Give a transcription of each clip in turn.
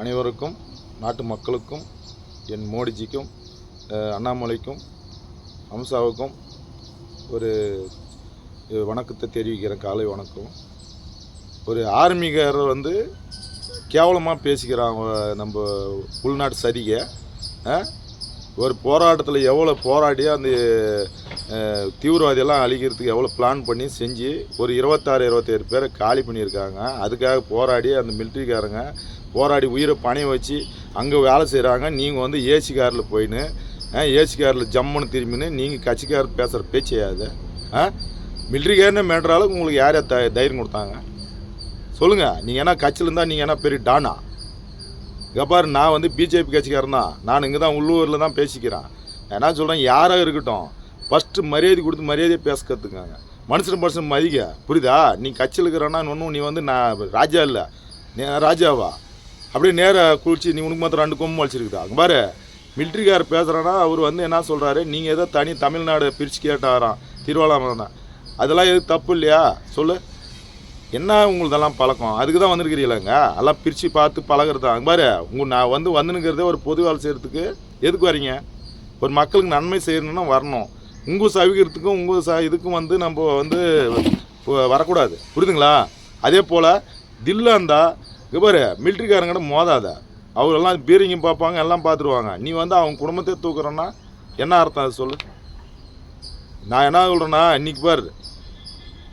அனைவருக்கும் நாட்டு மக்களுக்கும் என் மோடிஜிக்கும் அண்ணாமலைக்கும் அம்சாவுக்கும் ஒரு வணக்கத்தை தெரிவிக்கிறேன். காலை வணக்கம். ஒரு ஆர்மிகார் கேவலமாக பேசிக்கிறான். நம்ம உள்நாட்டு சரிகை ஒரு போராட்டத்தில் எவ்வளோ போராடி அந்த தீவிரவாதியெல்லாம் அழிக்கிறதுக்கு எவ்வளோ பிளான் பண்ணி செஞ்சு ஒரு 26-27 பேரை காலி பண்ணியிருக்காங்க. அதுக்காக போராடி அந்த மிலிட்ரிக்காரங்க போராடி உயிரை பணைய வச்சு அங்கே வேலை செய்கிறாங்க. நீங்கள் ஏசி காரில் போயின்னு ஏசி காரில் ஜம்முன்னு திரும்பின்னு நீங்கள் கட்சிக்காரர் பேசுகிற பேச்சையாது. மிலிட்ரிக்காரனே மேட்ரு அளவுக்கு உங்களுக்கு யார் தைரியம் கொடுத்தாங்க சொல்லுங்கள்? நீங்கள் என்ன கட்சியில் இருந்தால் நீங்கள் என்ன பெரிய டானா? பாரு, நான் பிஜேபி கட்சிக்காரன் தான். நான் இங்கே தான் உள்ளூரில் தான் பேசிக்கிறேன். என்ன சொல்கிறேன், யாராக இருக்கட்டும் ஃபஸ்ட்டு மரியாதை கொடுத்து மரியாதையை பேச கற்றுக்காங்க. மனுஷன் மதிக்க, புரியுதா? நீ கட்சியில் இருக்கிறன்னா ஒன்றும் நீ நான் ராஜா இல்லை, நீ ராஜாவா? அப்படியே நேராக குளிச்சு நீ உனக்கு மாத்திரம் 2 கொம்பு வச்சுருக்குதா? அங்கே பாரு, மிலிட்ரிக்கார் பேசுகிறேன்னா அவர் என்ன சொல்கிறாரு, நீங்கள் ஏதோ தனி தமிழ்நாடு பிரித்து கேட்டாராம் திருவாரூர். அதெல்லாம் எது தப்பு இல்லையா? சொல்லு, என்ன உங்களுதெல்லாம் பழக்கம்? அதுக்கு தான் வந்துருக்கிறீங்களாங்க, எல்லாம் பிரித்து பார்த்து பழகிறது. அங்கே பாரு, நான் வந்துனுங்கிறதே ஒரு பொது வேலை செய்கிறதுக்கு. எதுக்கு வரீங்க? ஒரு மக்களுக்கு நன்மை செய்யணுன்னா வரணும். உங்கள் சவிக்கிறதுக்கும் உங்கள் இதுக்கும் நம்ம வரக்கூடாது, புரியுதுங்களா? அதே போல் தில்லாந்தா இங்கே பாரு, மிலிட்ரிக்காரங்கிட்ட மோதாத. அவரெல்லாம் பீரிங்க பார்ப்பாங்க, எல்லாம் பார்த்துருவாங்க. நீ அவங்க குடும்பத்தை தூக்குறோன்னா என்ன அர்த்தம் அது சொல்லு? நான் என்ன சொல்கிறேன்னா, இன்றைக்கி பாரு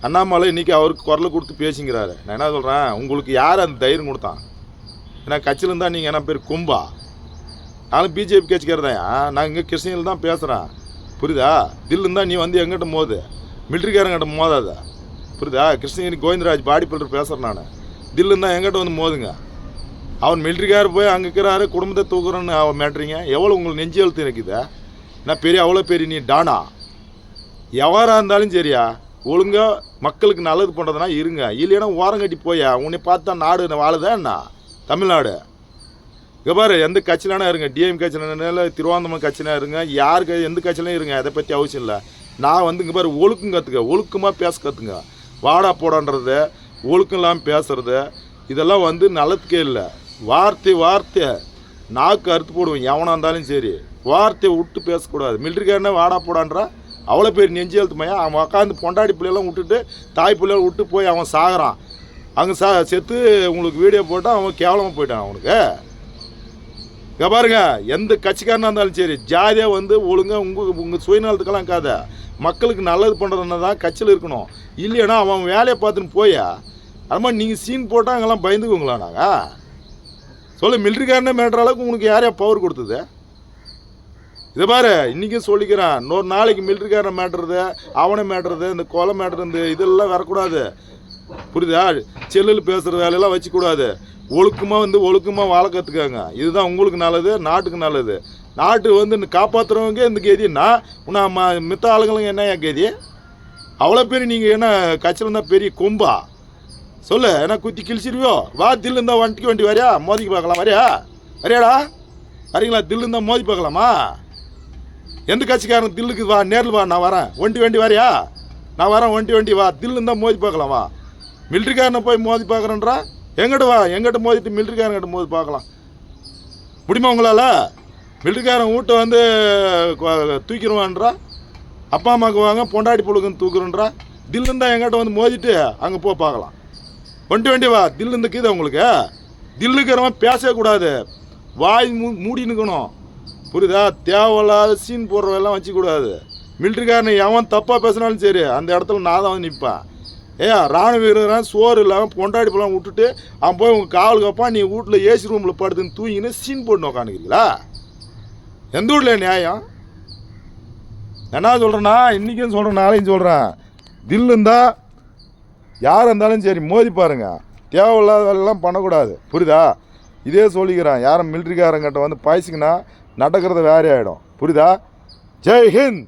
அண்ணாமலை இன்றைக்கி அவருக்கு குரலை கொடுத்து பேசிங்கிறாரு. நான் என்ன சொல்கிறேன், உங்களுக்கு யார் அந்த தைரியம் கொடுத்தான்? ஏன்னா கட்சியில் இருந்தால் நீங்கள் என்ன பேர் கும்பா? நானும் பிஜேபி கட்சிக்காரர் தான். நான் இங்கே கிருஷ்ணகிரியில் தான் பேசுகிறேன், புரியுதா? தில் இருந்தால் நீ எங்கிட்ட மோது, மிலிட்ரிக்காரங்கிட்ட மோதாத, புரியுதா? கிருஷ்ணகிரி கோவிந்தராஜ் பாடி பில்டர் பேசுகிறேன் நான். தில் இருந்தால் எங்கிட்ட மோதுங்க. அவன் மிலிட்ரிக்காரர் போய் அங்கே இருக்கிறாரு, குடும்பத்தை தூக்குறோன்னு அவன் மேட்றீங்க. எவ்வளோ உங்களுக்கு நெஞ்சு எழுத்து இருக்குதா? நான் அவ்வளோ பெரிய நீ டானா? எவராக இருந்தாலும் சரியா, ஒழுங்காக மக்களுக்கு நல்லது பண்ணுறதுனா இருங்க. இல்லைன்னா ஓரம் கட்டி போயா. உன்னை பார்த்தா நாடு வாழுதான் என்ன தமிழ்நாடு? இங்கே பாரு, எந்த கட்சியிலானா இருங்க, டிஎம் கட்சியில திருவாந்தமன் கட்சினா இருங்க, யாருக்கு எந்த கட்சியிலும் இருங்க, அதை பற்றி அவசியம் இல்லை. நான் இங்கே பாரு, ஒழுக்கம் கற்றுக்க, ஒழுக்கமாக பேச கற்றுங்க. வாடா போடான்றது, ஒழுக்கம் இல்லாமல் பேசுறது, இதெல்லாம் நல்லதுக்கே இல்லை. வார்த்தை நாக்கு அறுத்து போடுவேன். எவனாக இருந்தாலும் சரி, வார்த்தையை விட்டு பேசக்கூடாது. மிலிட்ரிக்காரனே வாடா போடான்றா அவ்வளோ பேர் நெஞ்சு எழுத்துமையா? அவன் உட்காந்து பொண்டாடி பிள்ளையெல்லாம் விட்டுட்டு தாய் பிள்ளைகளை விட்டு போய் அவன் சாகிறான். அங்கே செத்து உங்களுக்கு வீடியோ போட்டால் அவன் கேவலமாக போயிட்டான். அவனுக்கு இங்கே பாருங்க, எந்த கட்சிக்காரனாக இருந்தாலும் சரி, ஜாதியாக ஒழுங்காக உங்கள் சுயநலத்துக்கெல்லாம் இருக்காத. மக்களுக்கு நல்லது பண்ணுறதுனா தான் கட்சியில் இருக்கணும். இல்லைன்னா அவன் வேலையை பார்த்துன்னு போயா. அது மாதிரி நீங்கள் சீன் போட்டால் அங்கெல்லாம் பயந்துக்குங்களா? நாங்கள் சொல்லு, மிலிட்ரிக்காரனே மேட்ற அளவுக்கு உங்களுக்கு யாரையா பவர் கொடுத்தது? இதை பாரு, இன்றைக்கும் சொல்லிக்கிறேன், இன்னொரு நாளைக்கு மிலிட்ரிக்காரனை மேட்டுறது, அவனை மேட்டுறது, இந்த கொலை மேட்டுறது, இதெல்லாம் வரக்கூடாது, புரியுதா? செல்லில் பேசுகிற வேலையெல்லாம் வச்சுக்கூடாது. ஒழுக்கமாக வாழ கற்றுக்காங்க. இதுதான் உங்களுக்கு நல்லது, நாட்டுக்கு நல்லது. நாட்டு காப்பாற்றுறவங்க இந்த கேதின்னா இன்னும் மித்த ஆளுங்களும் என்ன கேதி? அவ்வளோ பேர் நீங்கள் என்ன கட்சியில் இருந்தால் பெரிய கொம்பா? சொல்லு, என்ன குத்தி கிழிச்சிருவியோ? வா, தில்லு இருந்தால் வண்டி வரையா, மோதிக்கு பார்க்கலாம். வரையாடா? வரீங்களா? தில்லு இருந்தால் மோதி பார்க்கலாமா? எந்த கட்சிக்காரன் தில்லுக்கு வா, நேரில் வா, நான் வரேன். வண்டி வரையா? நான் வரேன், வண்டி வா, தில்லு இருந்தால் மோதி பார்க்கலாம். வா, மிலிட்ரிக்காரனை போய் மோதி பார்க்குறேன்றா? எங்கிட்ட வா, எங்கிட்ட மோதிட்டு மிலிட்ரிக்காரங்கிட்ட மோதி பார்க்கலாம். முடியுமா உங்களால்? மிலிட்ரிக்காரன் வீட்டை தூக்கிடுவான்றா? அப்பா அம்மாவுக்கு வாங்க, பொண்டாடி பொழுதுன்னு தூக்குறேன்றா? தில்லு இருந்தால் எங்கிட்ட மோதிட்டு அங்கே போய் பார்க்கலாம். வண்டி வா, தில்லு இருந்துக்குது உங்களுக்கு. தில்லுக்கிறவன் பேசவே கூடாது, வாய் மூடி நிற்கணும், புரியுதா? தேவையில்லாத சீன் போடுறவெல்லாம் வச்சுக்கூடாது. மிலிட்ரிக்காரனை எவன் தப்பாக பேசினாலும் சரி, அந்த இடத்துல நான் தான் நிற்பேன். ராணுவ வீரரான் சோறு இல்லாமல் பொண்டாடி போலாம் விட்டுட்டு அவன் போய் உங்கள் காவல் கப்பான், நீ வீட்டில் ஏசி ரூமில் படுத்துன்னு தூங்கின்னு சீன் போட்டு உக்காந்துக்கிறீங்களா? எந்த வீட்டில் நியாயம்? என்ன சொல்கிறேன்னா, இன்றைக்கும் சொல்கிறேன், நாளையும் சொல்கிறேன், தில்லு இருந்தால் யார் இருந்தாலும் சரி மோதி பாருங்க. தேவையில்லாத வேலையெல்லாம் பண்ணக்கூடாது, புரியுதா? இதே சொல்லிக்கிறேன், யாரும் மிலிட்ரிக்காரங்கிட்ட பாய்ச்சிங்கன்னா நடக்கிறது வேறே ஆகிடும், புரியுதா? ஜெய் ஹிந்த்.